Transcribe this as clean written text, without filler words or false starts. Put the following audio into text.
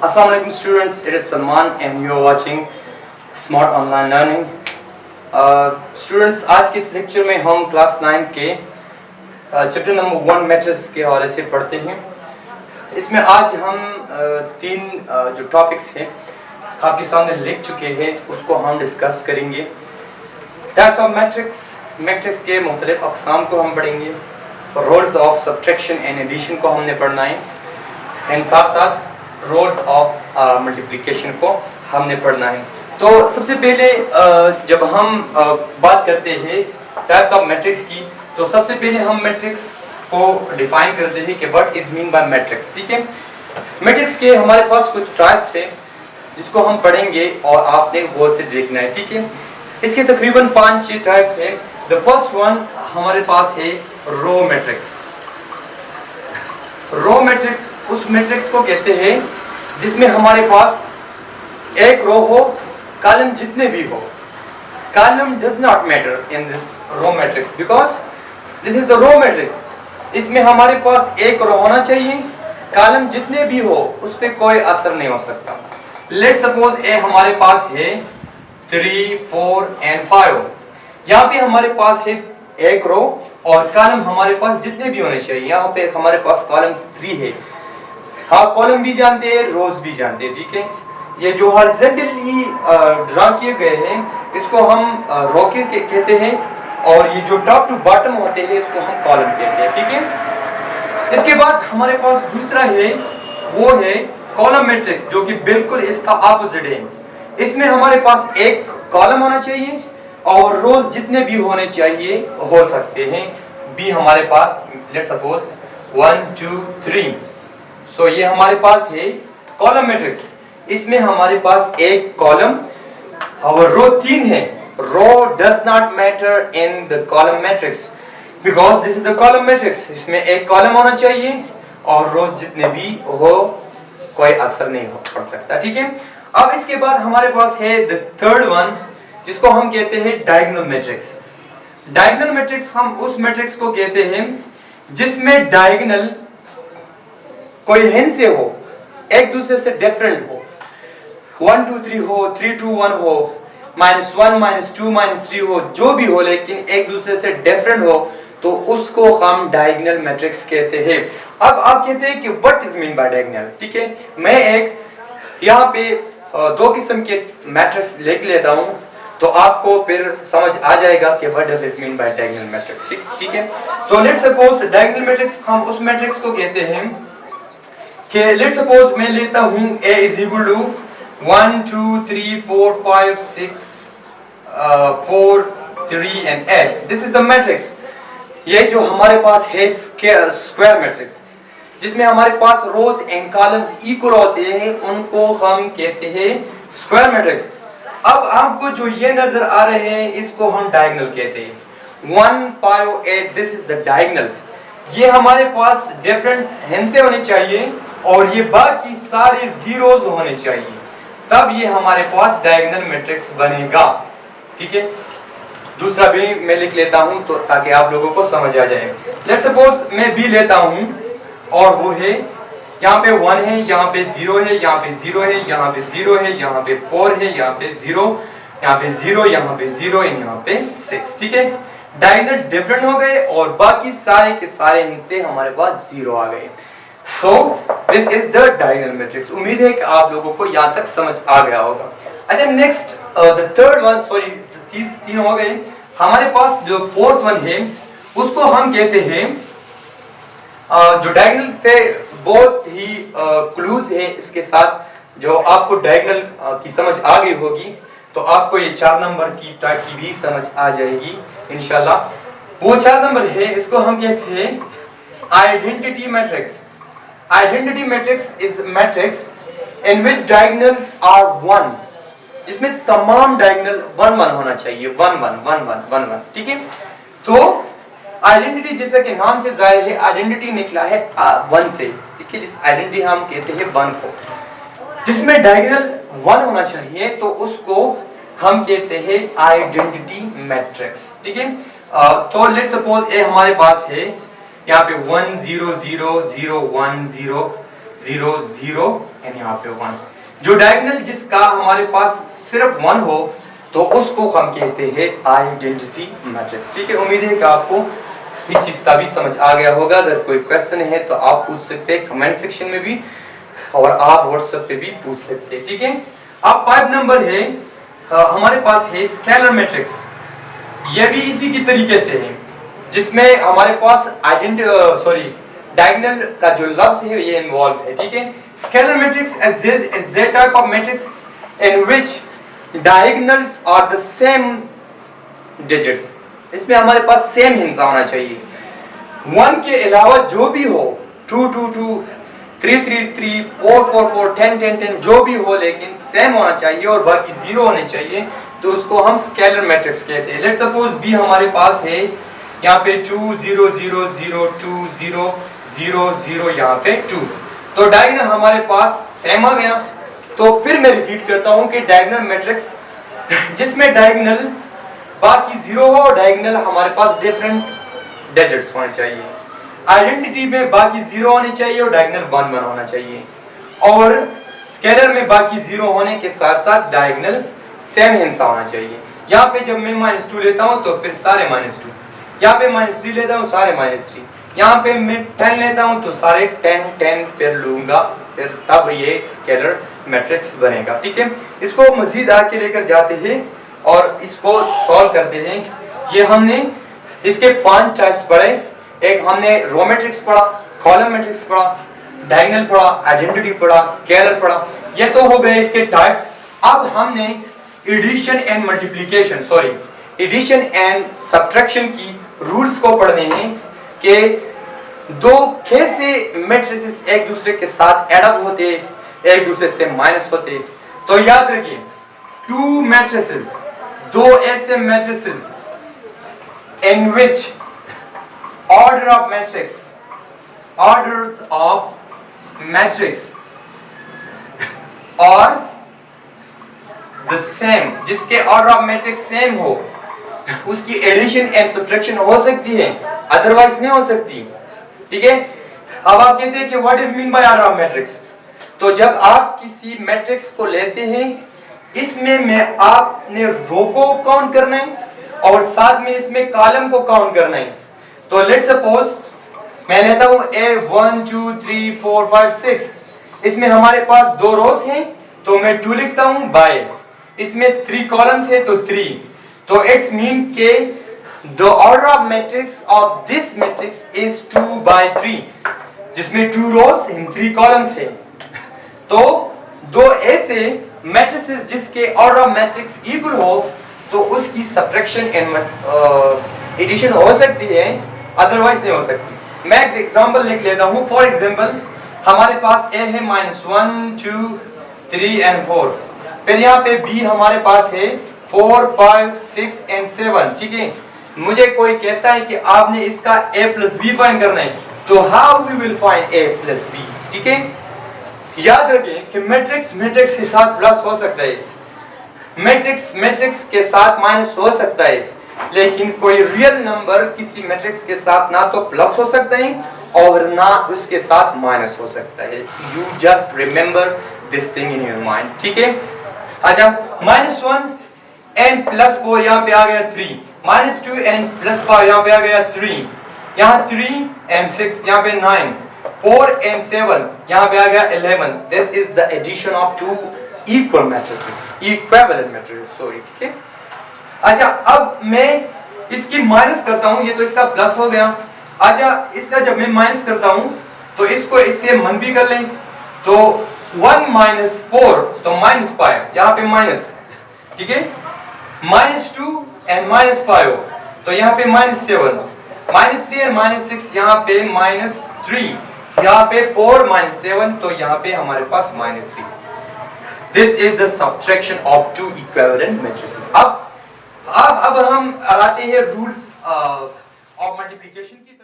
Assalamu alaikum students, it is Salman and you are watching Smart Online Learning. Students, आज के इस lecture में हम क्लास 9 के चैप्टर नंबर 1 मैट्रिक्स के हवाले से पढ़ते हैं। इसमें आज हम तीन जो टॉपिक्स हैं आपके सामने लिख चुके हैं उसको हम डिस्कस करेंगे। टाइप्स ऑफ मैट्रिक्स, मैट्रिक्स के मुख्तलिफ अक़साम को हम पढ़ेंगे, rules of subtraction and addition को हमने पढ़ना है एंड साथ साथ रोल्स ऑफ मल्टीप्लिकेशन को हमने पढ़ना है। तो सबसे पहले जब हम बात करते हैं टाइप्स ऑफ मैट्रिक्स की, तो सबसे पहले हम मैट्रिक्स को डिफाइन करते हैं कि what is mean by matrix. ठीक है, मैट्रिक्स के हमारे पास कुछ टाइप्स है जिसको हम पढ़ेंगे और आपने गौर से देखना है। ठीक है, इसके तकरीबन 5-6 टाइप्स है। द फर्स्ट वन हमारे पास है रो मैट्रिक्स। रो मैट्रिक्स उस मैट्रिक्स को कहते हैं जिसमें हमारे पास एक रो हो, कॉलम जितने भी हो। Column does not matter in this row matrix because this is the row matrix. इसमें हमारे पास एक रो होना चाहिए, कॉलम जितने भी हो उस पर कोई असर नहीं हो सकता। लेट सपोज ए हमारे पास है 3, 4 and 5। यहाँ पे हमारे पास है एक रो और कॉलम हमारे पास जितने भी होने चाहिए। यहाँ पे हमारे पास कॉलम 3 है। आप कॉलम भी जानते हैं, रोज भी जानते हैं। ठीक है, ये जो हॉरिजॉन्टली ड्रा किए गए हैं इसको हम रो के कहते हैं और ये जो टॉप टू बॉटम होते हैं इसको हम कॉलम कहते हैं। ठीक है, इसके बाद हमारे पास दूसरा है, वो है कॉलम मैट्रिक्स, जो कि बिल्कुल इसका ऑपोजिट है। इसमें हमारे पास एक कॉलम होना चाहिए और रोज जितने भी होने चाहिए हो सकते हैं। बी हमारे पास लेट्स सपोज 1, 2, 3। सो ये हमारे पास है कॉलम मैट्रिक्स। इसमें हमारे पास एक कॉलम और रो 3 है। Row does not matter in the column matrix because this is the column matrix. इसमें एक कॉलम होना चाहिए और रोज जितने भी हो कोई असर नहीं हो पड़ सकता। ठीक है, अब इसके बाद हमारे पास है द थर्ड वन जिसको हम कहते हैं डायगोनल मैट्रिक्स। डायगोनल मैट्रिक्स हम उस मैट्रिक्स को कहते हैं जिसमें डायगोनल कोई हिंद से हो, एक दूसरे से डिफरेंट हो। 1, 2, 3 हो, 3, 2, 1 हो, -1, -2, -3 हो, जो भी हो लेकिन एक दूसरे से डिफरेंट हो तो उसको हम डायगोनल मैट्रिक्स कहते हैं। अब आप कहते हैं कि what is mean by diagonal. ठीक है, मैं एक यहाँ पे 2 किस्म के मैट्रिक्स लिख लेता हूँ तो आपको फिर समझ आ जाएगा कि what does it mean by diagonal matrix. ठीक है, तो लेट्स सपोज डायगोनल मैट्रिक्स हम उस मैट्रिक्स को कहते हैं कि लेट्स सपोज मैं लेता हूं A is equal to 1, 2, 3, 4, 5, 6, 4, 3 and 8। This is the matrix. ये जो हमारे पास है स्क्वायर मैट्रिक्स जिसमें हमारे पास रोज एंड कॉलम्स इक्वल होते हैं उनको हम कहते हैं स्क्वायर मैट्रिक्स। अब आपको जो ये नजर आ रहे हैं इसको हम डायगोनल कहते हैं। 1, 5, 8 दिस इज द डायगोनल। ये हमारे पास डिफरेंट हिंसे होने चाहिए और ये बाकी सारे जीरोस होने चाहिए, तब ये हमारे पास डायगोनल मैट्रिक्स बनेगा। ठीक है, दूसरा भी मैं लिख लेता हूं तो ताकि आप लोगों को समझ आ जाए। लेट्स सपोज मैं बी लेता हूं और वो है यहाँ पे 1 है, यहाँ पे 0 है, यहाँ पे 0 है, यहाँ पे 0 है, यहाँ पे 4 है, यहाँ पे 0, यहाँ पे 0, यहाँ पे 0 यहाँ पे 6। ठीक है, डायगोनल डिफरेंट हो गए और बाकी सारे के सारे इनसे हमारे पास 0 आ गए। So this is the diagonal matrix. उम्मीद है कि आप लोगों को यहाँ तक समझ आ गया होगा। अच्छा, next the third one, sorry 3 हो गए। हमारे पास जो फोर्थ वन है उसको हम कहते हैं जो डायगोनल पे बहुत ही क्लूज है इसके साथ। जो आपको डायगोनल की समझ आ गई होगी तो आपको ये 4 नंबर की टाइप की भी समझ आ जाएगी इंशाल्लाह। वो 4 नंबर है, इसको हम कहते हैं identity matrix. Identity matrix is matrix in which diagonals are 1, जिसमें तमाम डायगोनल 1, 1 होना चाहिए। 1, 1, 1, 1, 1, 1। ठीक है, तो आइडेंटिटी जैसा कि नाम से जाहिर है आइडेंटिटी निकला है 1 से। ठीक है, जिस आइडेंटिटी हम कहते हैं 1 को, जिसमें डायगोनल 1 होना चाहिए तो उसको हम कहते हैं आइडेंटिटी मैट्रिक्स। ठीक है, तो लेट्स सपोज ए हमारे पास है यहाँ पे 1, 0, 0, 0, 1, 0, 0, 0, एंड यहाँ पे 1। जो डायगोनल जिसका हमारे पास सिर्फ 1 हो तो उसको हम कहते हैं आइडेंटिटी मैट्रिक्स। ठीक है, उम्मीद है कि आपको इस चीज का भी समझ आ गया होगा। अगर कोई क्वेश्चन है तो आप पूछ सकते हैं कमेंट सेक्शन में भी, और आप व्हाट्सएप पे भी पूछ सकते हैं। ठीक है, अब 5 नंबर है हमारे पास है स्केलर मैट्रिक्स। यह भी इसी की तरीके से है, जिसमें हमारे पास डायगोनल का जो लफ्ज है ये इन्वॉल्व है। ठीक है, scalar matrix is that type of matrix in which diagonals are the same digits. इसमें हमारे पास सेम हिस्सा होना चाहिए। 1 के अलावा जो भी हो, 2 2 2 3 3 3 4 4 4 10 10 10 जो भी हो, लेकिन सेम होना चाहिए और बाकी 0 होने चाहिए, तो उसको हम स्केलर मैट्रिक्स कहते हैं। लेट्स सपोज बी हमारे पास है यहाँ पे 2 0 0 0 2 0 0 0 यहाँ पे 2, तो डायगोनल हमारे पास सेम आ गया। तो फिर मैं रिपीट करता हूँ कि डायगोनल मैट्रिक्स जिसमें डायगोनल बाकी 0 हो और डायगोनल हमारे पास डिफरेंट डिजिट्स होने चाहिए। आइडेंटिटी में बाकी 0 होने चाहिए और डायगोनल 1 1 होना चाहिए, और स्केलर में बाकी 0 होने के साथ साथ डायगोनल सेम हिस्सा होना चाहिए। यहाँ पे जब मैं -2 लेता हूँ तो फिर सारे -2, यहाँ पे -3 लेता हूँ सारे -3, यहाँ पे मैं 10 लेता हूँ तो सारे 10 10 फिर लूंगा, फिर तब ये स्केलर मैट्रिक्स बनेगा। ठीक है, इसको मजीद आगे लेकर जाते हैं और इसको सॉल्व करते हैं। ये हमने इसके 5 टाइप्स पढ़े। एक हमने रो मैट्रिक्स पढ़ा, कॉलम मैट्रिक्स पढ़ा, डायगोनल पढ़ा, आइडेंटिटी पढ़ा, स्केलर पढ़ा। ये तो हो गए इसके टाइप्स। अब हमने addition and multiplication addition and subtraction की रूल्स को पढ़ने हैं कि दो कैसे मैट्रिसेस एक दूसरे के साथ एड अप होते, एक दूसरे से माइनस होते। तो याद रखिए, 2 मैट्रिसेस, 2 ऐसे matrices in which orders of matrix are the same, जिसके ऑर्डर ऑफ मैट्रिक्स सेम हो, उसकी एडिशन एंड सब्ट्रैक्शन हो सकती है, अदरवाइज नहीं हो सकती। ठीक है, अब आप कहते हैं कि what is mean by order of matrix. तो जब आप किसी मैट्रिक्स को लेते हैं, इसमें में आपने रो को काउंट करना है और साथ में इसमें कॉलम को काउंट करना है। तो लेट्स सपोज मैं लेता हूं A 1 2 3 4 5 6, इसमें हमारे पास 2 रोज हैं तो मैं 2 लिखता हूं बाय, इसमें 3 कॉलम्स है तो 3, तो इट्स मीन के the order of matrix of this matrix is 2 by 3, जिसमें 2 रोज एंड 3 कॉलम्स है। तो 2 ऐसे मैट्रिसेस जिसके ऑर्डर ऑफ मैट्रिक्स इक्वल हो तो उसकी सब्ट्रैक्शन एंड एडिशन हो सकती है, अदरवाइज नहीं हो सकती। मैं एक एग्जांपल लिख लेता हूं। फॉर एग्जांपल हमारे पास A है -1 2 3 and 4, फिर यहाँ पे B हमारे पास है 4 5 6 and 7। ठीक है, मुझे कोई कहता है कि आपने इसका A plus B फाइंड करना है, तो how we will find A plus B। ठीक है, याद रखें कि मैट्रिक्स के साथ प्लस हो सकता है, मैट्रिक्स के साथ माइनस हो सकता है, लेकिन कोई रियल नंबर किसी मैट्रिक्स के साथ ना तो प्लस हो सकता है और ना उसके साथ माइनस हो सकता है। You just remember this thing in your mind. ठीक है, अच्छा -1 and +4 यहाँ पे आ गया 3, -2 and +5 यहाँ पे आ गया 3, यहाँ 3 and 6 यहाँ पे 9, 4 and 7 यहाँ पे आ गया 11। This is the addition of 2 equal matrices, equivalent matrices, sorry. ठीक है, अच्छा अब मैं इसकी माइनस करता हूं, ये तो इसका प्लस हो गया। अच्छा इसका जब मैं माइनस करता हूं तो इसको इससे मन भी कर लें, तो 1 - 4 तो -5 यहाँ पे माइनस। ठीक है, -2 and -5 तो यहाँ पे -7, -3 and -6 यहाँ पे -3, यहाँ पे 4 - 7 तो यहाँ पे हमारे पास -3। This is the subtraction of 2 equivalent matrices. अब हम आते हैं रूल्स ऑफ मल्टीप्लिकेशन की।